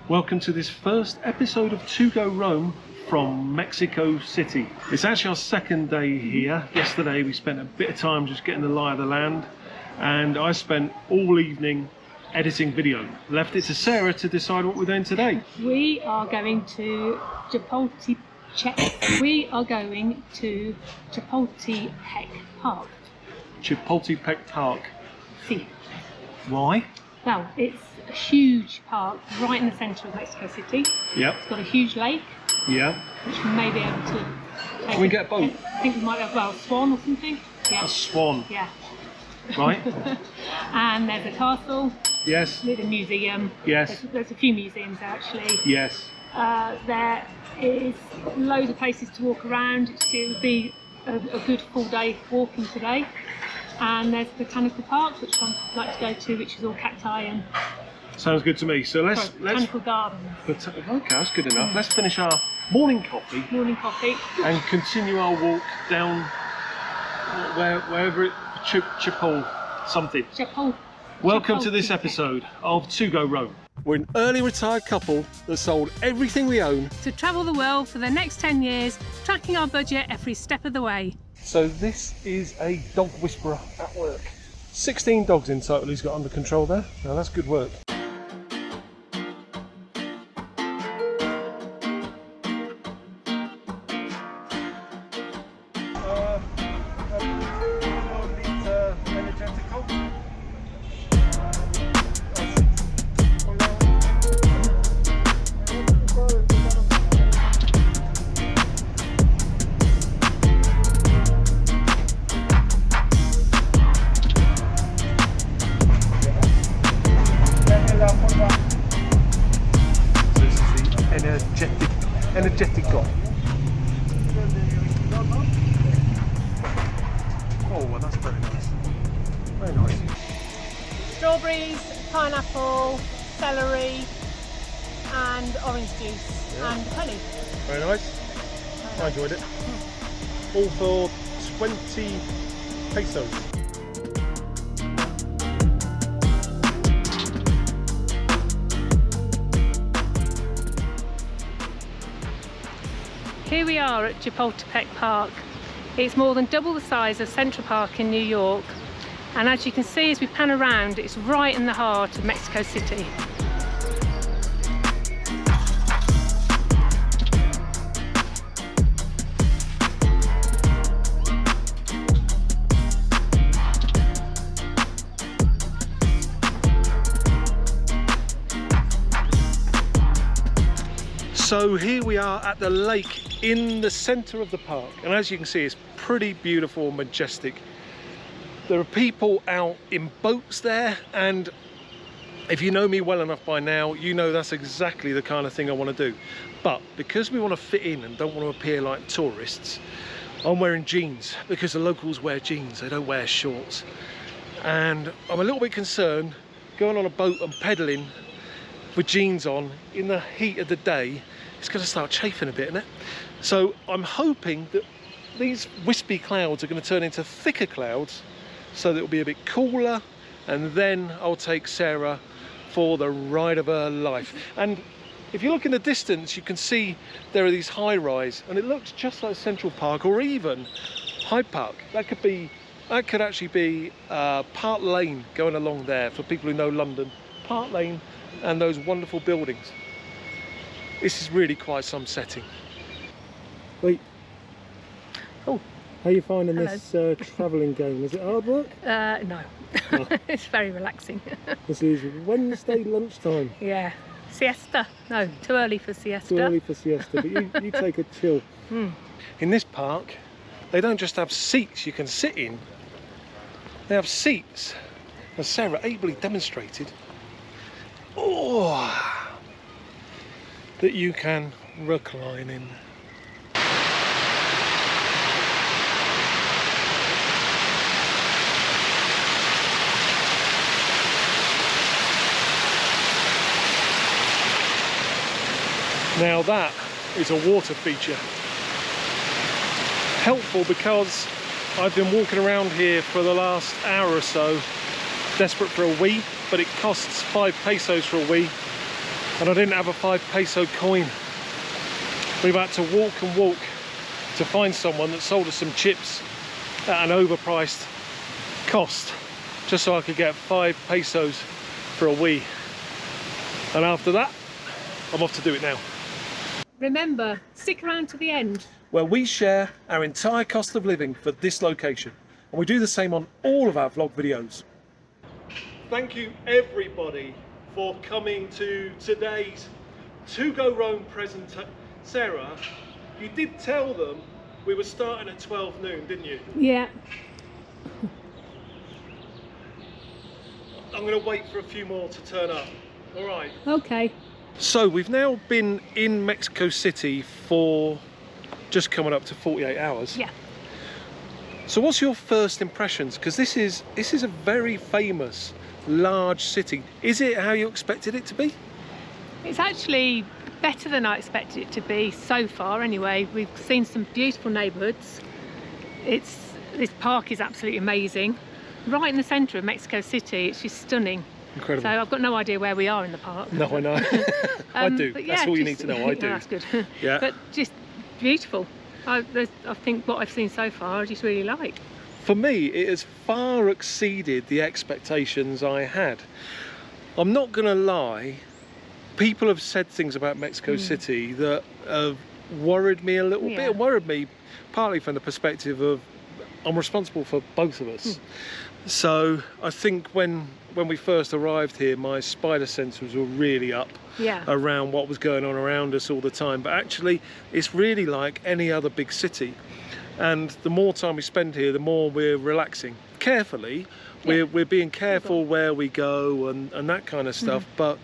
Welcome to this first episode of To Go Rome from Mexico City. It's actually our second day here. Yesterday we spent a bit of time just getting the lie of the land, and I spent all evening editing video. Left it to Sarah to decide what we're doing today. We are going to Chapultepec Park. Chapultepec Park. See. Why? Well, it's a huge park right in the centre of Mexico City. Yep. It's got a huge lake. Yeah. Which we may be able to take. Can we get a boat? I think we might have, well, a swan or something. Yeah. A swan. Yeah. Right. And there's a castle. Yes. With a museum. Yes. There's a few museums actually. Yes. There is loads of places to walk around. It would be a good full day walking today. And there's Botanical Park, which I'd like to go to, which is all cacti and... Sounds good to me. So let's Botanical Garden. Okay, that's good enough. Let's finish our morning coffee. Morning coffee. And continue our walk down wherever it... Chapul something. Welcome to this episode of To Go Rome. We're an early retired couple that sold everything we own to travel the world for the next 10 years, tracking our budget every step of the way. So this is a dog whisperer at work. 16 dogs in total he's got under control there. Now that's good work. Energetic guy. Oh, well, that's very nice. Very nice. Strawberries, pineapple, celery, and orange juice, and honey. Very nice. I enjoyed it. All for 20 pesos. Here we are at Chapultepec Park. It's more than double the size of Central Park in New York, and as you can see as we pan around, it's right in the heart of Mexico City. So here we are at the lake in the centre of the park, and as you can see it's pretty beautiful and majestic. There are people out in boats there, and if you know me well enough by now, you know that's exactly the kind of thing I want to do. But because we want to fit in and don't want to appear like tourists, I'm wearing jeans because the locals wear jeans, they don't wear shorts. And I'm a little bit concerned going on a boat and pedalling with jeans on in the heat of the day. It's going to start chafing a bit, isn't it? So I'm hoping that these wispy clouds are going to turn into thicker clouds so that it'll be a bit cooler, and then I'll take Sarah for the ride of her life. And if you look in the distance, you can see there are these high-rise, and it looks just like Central Park or even Hyde Park. That could actually be Park Lane going along there for people who know London. Park Lane and those wonderful buildings. This is really quite some setting. Wait. Oh. How are you finding this travelling game? Is it hard work? No. Oh. It's very relaxing. This is Wednesday lunchtime. Yeah. Siesta? No, too early for siesta. Too early for siesta, but you take a chill. In this park, they don't just have seats you can sit in. They have seats, as Sarah ably demonstrated, that you can recline in. Now that is a water feature. Helpful because I've been walking around here for the last hour or so, desperate for a wee, but it costs 5 pesos for a wee. and I didn't have a 5 peso coin. We've had to walk and walk to find someone that sold us some chips at an overpriced cost, just so I could get 5 pesos for a wee. And after that, I'm off to do it now. Remember, stick around to the end. Where we share our entire cost of living for this location. And we do the same on all of our vlog videos. Thank you everybody for coming to today's To Go Rome presentation. Sarah, you did tell them we were starting at 12 noon, didn't you? Yeah. I'm going to wait for a few more to turn up. All right. Okay. So we've now been in Mexico City for just coming up to 48 hours. Yeah. So what's your first impressions? Because this is a very famous, large city. Is it how you expected it to be? It's actually better than I expected it to be so far anyway. We've seen some beautiful neighbourhoods. This park is absolutely amazing. Right in the centre of Mexico City, it's just stunning. Incredible. So I've got no idea where we are in the park. No, I know. I do. But yeah, that's all you need to know. I do. That's good. Yeah. But just beautiful. I think what I've seen so far, I just really like. For me, it has far exceeded the expectations I had. I'm not going to lie. People have said things about Mexico City that have worried me a little bit. And worried me partly from the perspective of I'm responsible for both of us. So I think when we first arrived here, my spider senses were really up around what was going on around us all the time. But actually, it's really like any other big city. And the more time we spend here, the more we're relaxing. Carefully, we're being careful where we go and that kind of stuff. But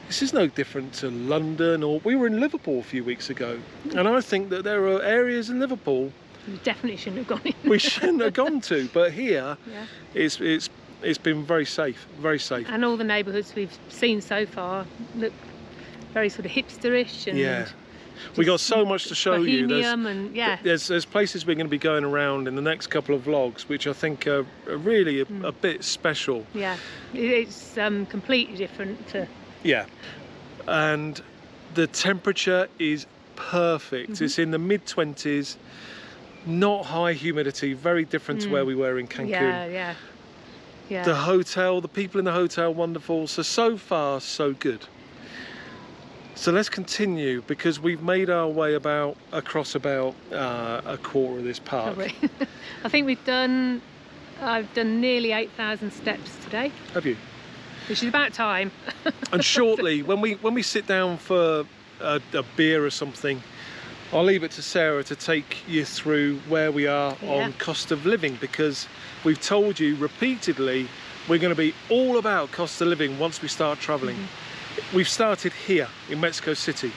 this is no different to London, or we were in Liverpool a few weeks ago. And I think that there are areas in Liverpool We definitely shouldn't have gone in. we shouldn't have gone to, but here it's been very safe, very safe. And all the neighbourhoods we've seen so far look very sort of hipsterish and we got so much to show you. There's places we're going to be going around in the next couple of vlogs, which I think are really a bit special. Yeah, it's completely different to. Yeah, and the temperature is perfect. It's in the mid-20s. Not high humidity, very different to where we were in Cancun. Yeah. The hotel, the people in the hotel, wonderful. So far, so good. So let's continue, because we've made our way across about a quarter of this park. I think I've done nearly 8,000 steps today. Have you? Which is about time. And shortly, when we sit down for a beer or something, I'll leave it to Sarah to take you through where we are on cost of living, because we've told you repeatedly we're going to be all about cost of living once we start travelling. We've started here in Mexico City,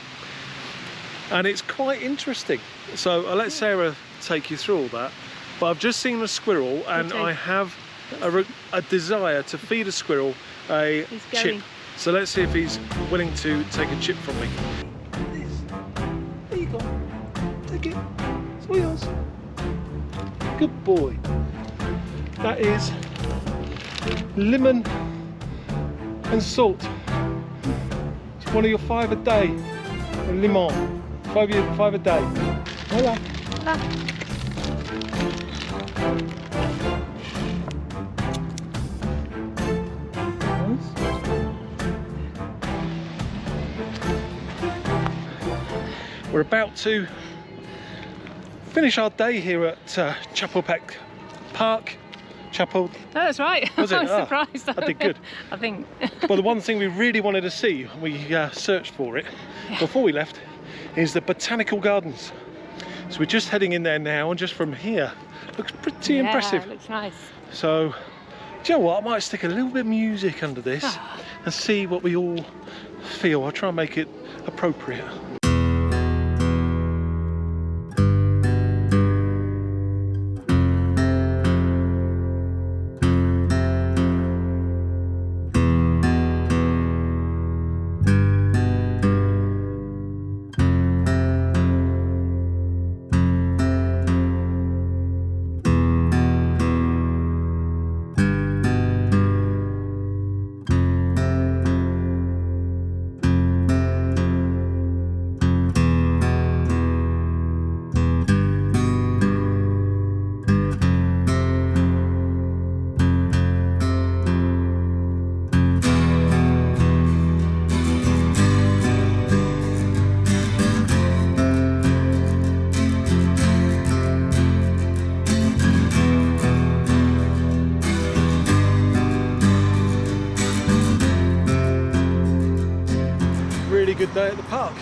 and it's quite interesting. So I'll let Sarah take you through all that. But I've just seen a squirrel, and I have a desire to feed a squirrel a chip. So let's see if he's willing to take a chip from me. There you go. Take it. It's all yours. Good boy. That is lemon and salt. It's one of your 5 a day. Limon. 5 a day. Hola. We're about to finish our day here at Chapultepec Park. Oh, that's right. Was it? I was surprised. I did good. I think. Well, the one thing we really wanted to see, we searched for it before we left, is the Botanical Gardens. So we're just heading in there now, and just from here, looks pretty impressive. Yeah, it looks nice. So, do you know what? I might stick a little bit of music under this and see what we all feel. I'll try and make it appropriate. really good day at the park.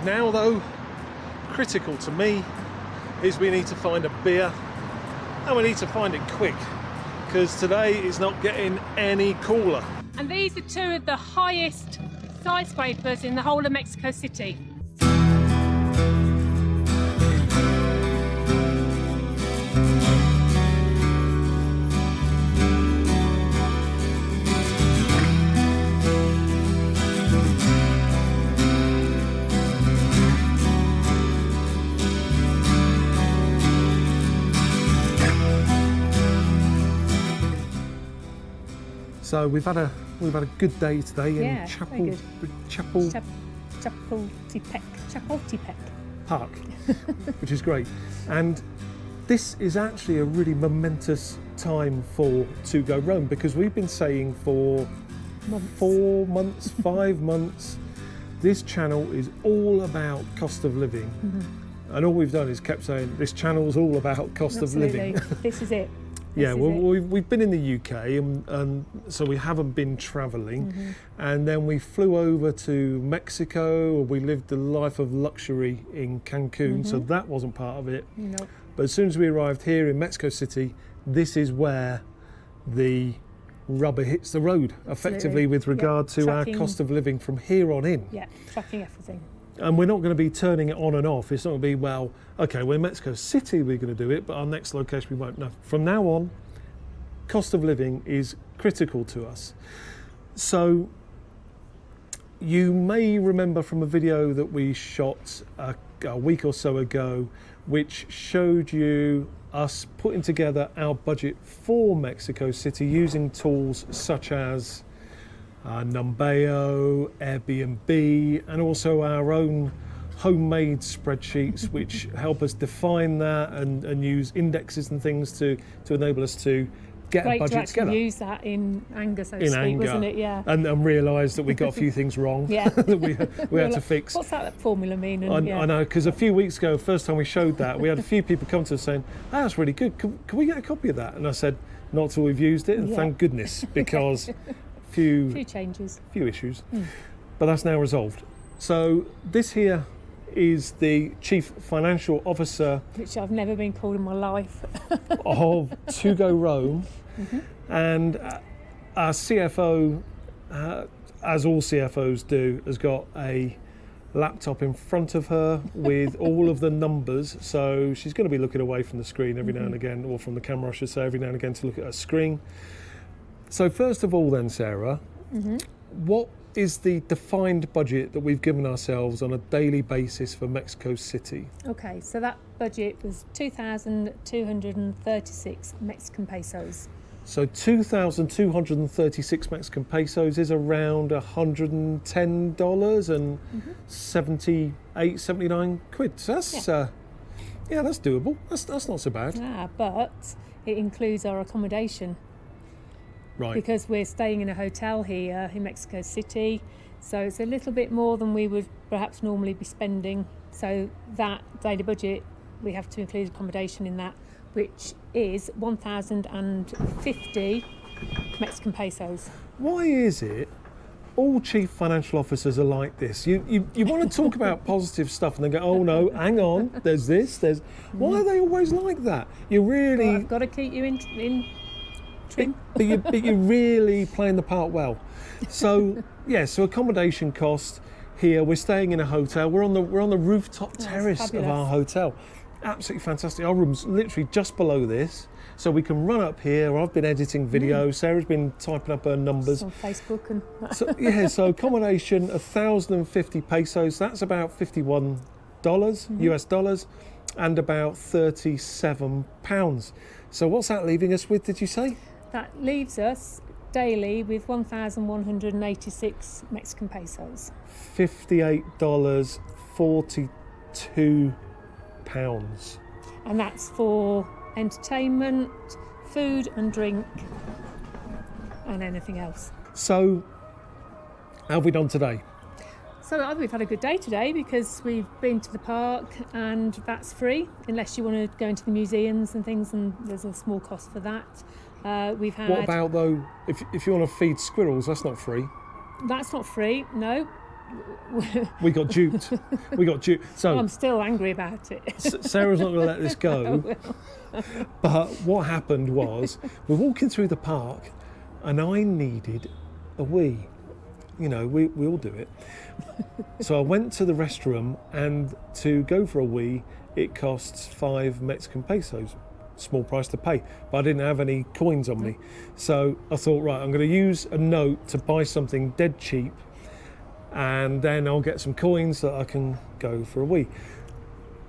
Now though, critical to me is we need to find a beer, and we need to find it quick, because today is not getting any cooler. And these are two of the highest skyscrapers in the whole of Mexico City. So we've had a good day today in Chapultepec Park, which is great. And this is actually a really momentous time for To Go Rome, because we've been saying for 4 months, 5 months, this channel is all about cost of living. And all we've done is kept saying this channel's all about cost of living. This is it. Yeah, well, we've been in the UK, and so we haven't been travelling. And then we flew over to Mexico. We lived a life of luxury in Cancun, so that wasn't part of it. Nope. But as soon as we arrived here in Mexico City, this is where the rubber hits the road, effectively, with regard to our cost of living from here on in. Yeah, tracking everything. And we're not going to be turning it on and off. It's not going to be, well, okay, we're in Mexico City, we're going to do it, but our next location we won't. No, from now on, cost of living is critical to us. So you may remember from a video that we shot a week or so ago, which showed you us putting together our budget for Mexico City using tools such as Numbeo, Airbnb, and also our own homemade spreadsheets, which help us define that and use indexes and things to enable us to get a budget together. Great to use that in anger, so to speak, wasn't it? Yeah. And realise that we got a few things wrong. Yeah. That we had to fix. What's that formula mean? And, I know, because a few weeks ago, first time we showed that, we had a few people come to us saying, "Oh, that's really good. Can we get a copy of that?" And I said, "Not till we've used it," and thank goodness, because few changes, few issues, but that's now resolved. So this here is the Chief Financial Officer, which I've never been called in my life, of To Go Rome, and our CFO, as all CFOs do, has got a laptop in front of her with all of the numbers, so she's going to be looking away from the screen every now and again, or from the camera I should say, every now and again, to look at her screen. So first of all then, Sarah, what is the defined budget that we've given ourselves on a daily basis for Mexico City? Okay, so that budget was 2,236 Mexican pesos. So 2,236 Mexican pesos is around $110 and 78, 79 quid. So that's, that's doable. That's not so bad. But it includes our accommodation. Right. Because we're staying in a hotel here in Mexico City, so it's a little bit more than we would perhaps normally be spending. So that daily budget, we have to include accommodation in that, which is 1,050 Mexican pesos. Why is it all chief financial officers are like this? You want to talk about positive stuff and then go, oh no, hang on, there's this, there's... Why are they always like that? You really... Well, I've got to keep you in trim. But you're really playing the part well. So so accommodation cost here. We're staying in a hotel. We're on the rooftop terrace of our hotel. Absolutely fantastic. Our room's literally just below this, so we can run up here. I've been editing videos. Sarah's been typing up her numbers on Facebook and so accommodation 1,050 pesos. That's about $51 US dollars, and about £37. So what's that leaving us with, did you say? That leaves us daily with 1,186 Mexican pesos. $58.42. And that's for entertainment, food and drink, and anything else. So, how have we done today? So we've had a good day today because we've been to the park, and that's free unless you want to go into the museums and things, and there's a small cost for that. We've had... What about though, if you want to feed squirrels, that's not free? That's not free, no. We got duped. We got duped. So I'm still angry about it. Sarah's not going to let this I go. will. But what happened was, we're walking through the park, and I needed a wee. You know, we all do it. So I went to the restroom, and to go for a wee, it costs 5 Mexican pesos. Small price to pay, but I didn't have any coins on me. So I thought, right, I'm going to use a note to buy something dead cheap, and then I'll get some coins that I can go for a wee.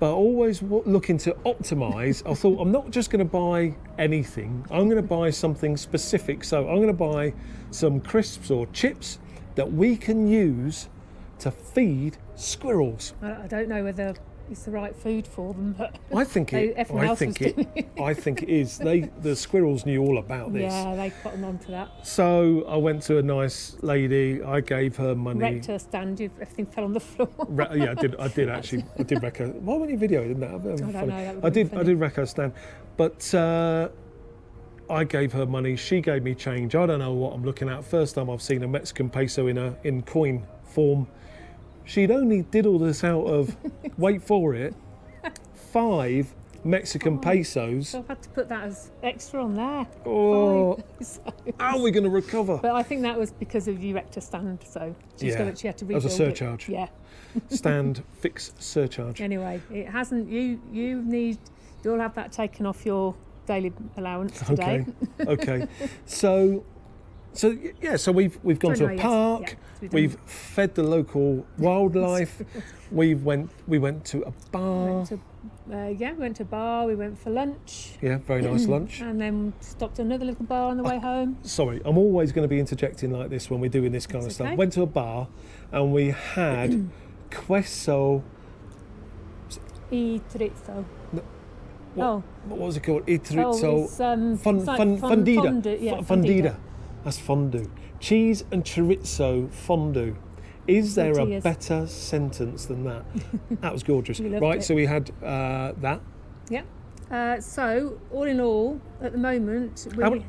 But always looking to optimise, I thought, I'm not just going to buy anything, I'm going to buy something specific. So I'm going to buy some crisps or chips that we can use to feed squirrels. I don't know whether it's the right food for them, but I think it. everyone else was doing it. I think it is. The squirrels knew all about this. Yeah, they put them onto that. So I went to a nice lady. I gave her money. Wrecked her stand. Everything fell on the floor. Yeah, I did actually. I did wreck her. Why weren't you videoing that? I don't know. That I did wreck her stand, but I gave her money. She gave me change. I don't know what I'm looking at. First time I've seen a Mexican peso in coin form. She'd only diddled us out of, wait for it, 5 Mexican pesos. So I've had to put that as extra on there. Oh, 5 pesos. how are we going to recover? But I think that was because of you wrecked her stand, so she had to rebuild as a surcharge. it. Yeah. Stand fix surcharge. Anyway, it hasn't. You'll have that taken off your daily allowance today. Okay. So yeah. So we've gone to a park. We've fed the local wildlife. we went to a bar. We went to a bar. We went for lunch. Yeah, very nice lunch. And then stopped at another little bar on the way home. Sorry, I'm always going to be interjecting like this when we're doing this kind of stuff. Went to a bar, and we had queso. Y chorizo. What was it called? Chorizo. Oh, it's, fundida. Fondue, yeah, Fundida. That's fondue. Cheese and chorizo fondue. Is there a better sentence than that? That was gorgeous. Right, it. so we had that. Yeah. So, all in all, at the moment... How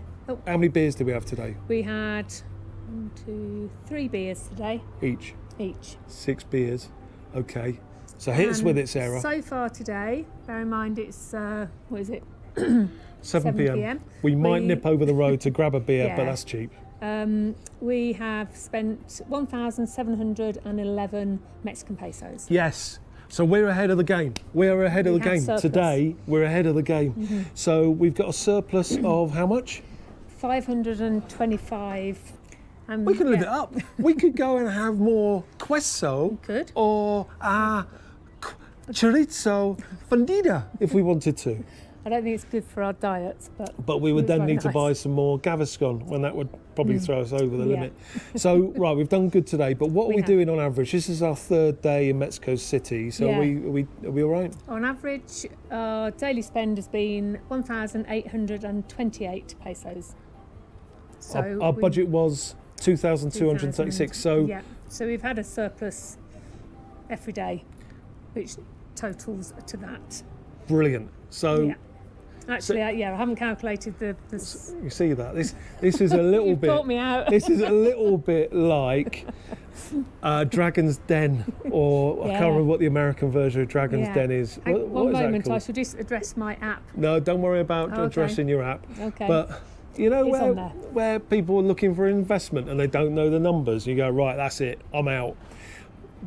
many beers did we have today? We had 1, 2, 3 beers today. Each. 6 beers. Okay. So hit us with it, Sarah. So far today, bear in mind it's, what is it? 7 p.m. We might nip over the road to grab a beer, but that's cheap. We have spent 1,711 Mexican pesos. Yes. So we're ahead of the game. We're ahead of the game. Surplus. Today, we're ahead of the game. Mm-hmm. So we've got a surplus of how much? 525. We could live it up. We could go and have more queso. Could. Or chorizo fundida if we wanted to. I don't think it's good for our diets, but we would then need to buy some more Gaviscon, when that would probably throw us over the limit. So right, we've done good today, but what are we doing on average? This is our 3rd day in Mexico City, so are we all right? On average, our daily spend has been 1,828 pesos. So our budget was 2,236. So so we've had a surplus every day, which totals to that. Brilliant. So. Actually, I haven't calculated the. You see that this is a little bit. Caught me out. This is a little bit like Dragon's Den, or I can't remember what the American version of Dragon's Den is. One moment, I should just address my app. No, don't worry about addressing your app. Okay. But you know where people are looking for investment and they don't know the numbers, you go, right, that's it, I'm out.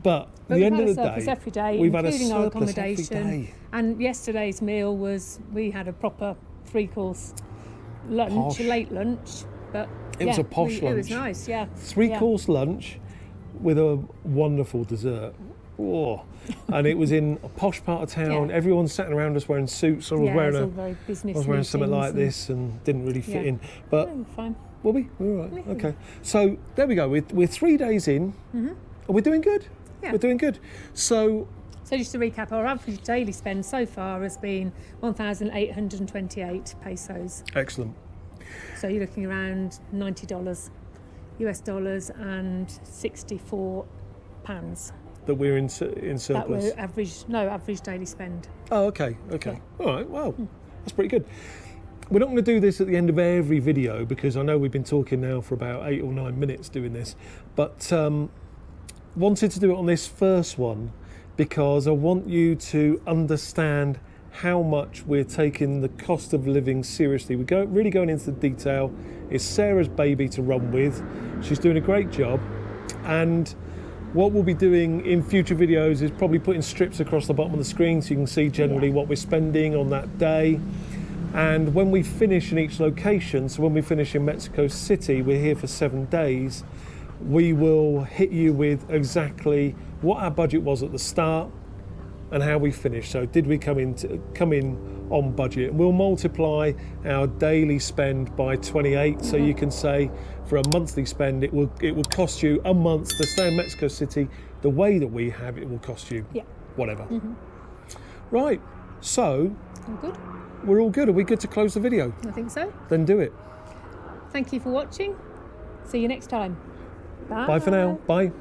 But at the end of the day, every day, we've had a including our surplus every accommodation. day. And yesterday's meal was, we had a proper 3-course lunch, a late lunch, but it was a posh lunch. It was nice, 3-course lunch with a wonderful dessert. Oh. And it was in a posh part of town. Everyone's sitting around us wearing suits. I was wearing something like this and didn't really fit in. But fine. Were we? We were all right. Okay. So there we go. We're 3 days in. And we're doing good. Yeah. We're doing good. So just to recap, our average daily spend so far has been 1,828 pesos. Excellent. So you're looking around $90 US dollars and 64 pounds. That we're in surplus. That were average daily spend. Oh, okay. Yeah. All right. Well, that's pretty good. We're not going to do this at the end of every video because I know we've been talking now for about 8 or 9 minutes doing this. But wanted to do it on this first one because I want you to understand how much we're taking the cost of living seriously. We're really going into the detail. It's Sarah's baby to run with. She's doing a great job, and what we'll be doing in future videos is probably putting strips across the bottom of the screen so you can see generally what we're spending on that day. And when we finish in each location, so when we finish in Mexico City, we're here for 7 days, we will hit you with exactly what our budget was at the start and how we finished. So did we come in on budget? And we'll multiply our daily spend by 28, so you can say for a monthly spend it will cost you a month to stay in Mexico City the way that we have. It will cost you whatever. Right, so All good? we're all good. Are we good to close the video? I think so. Then do it. Thank you for watching. See you next time. Bye. Bye for now. Bye.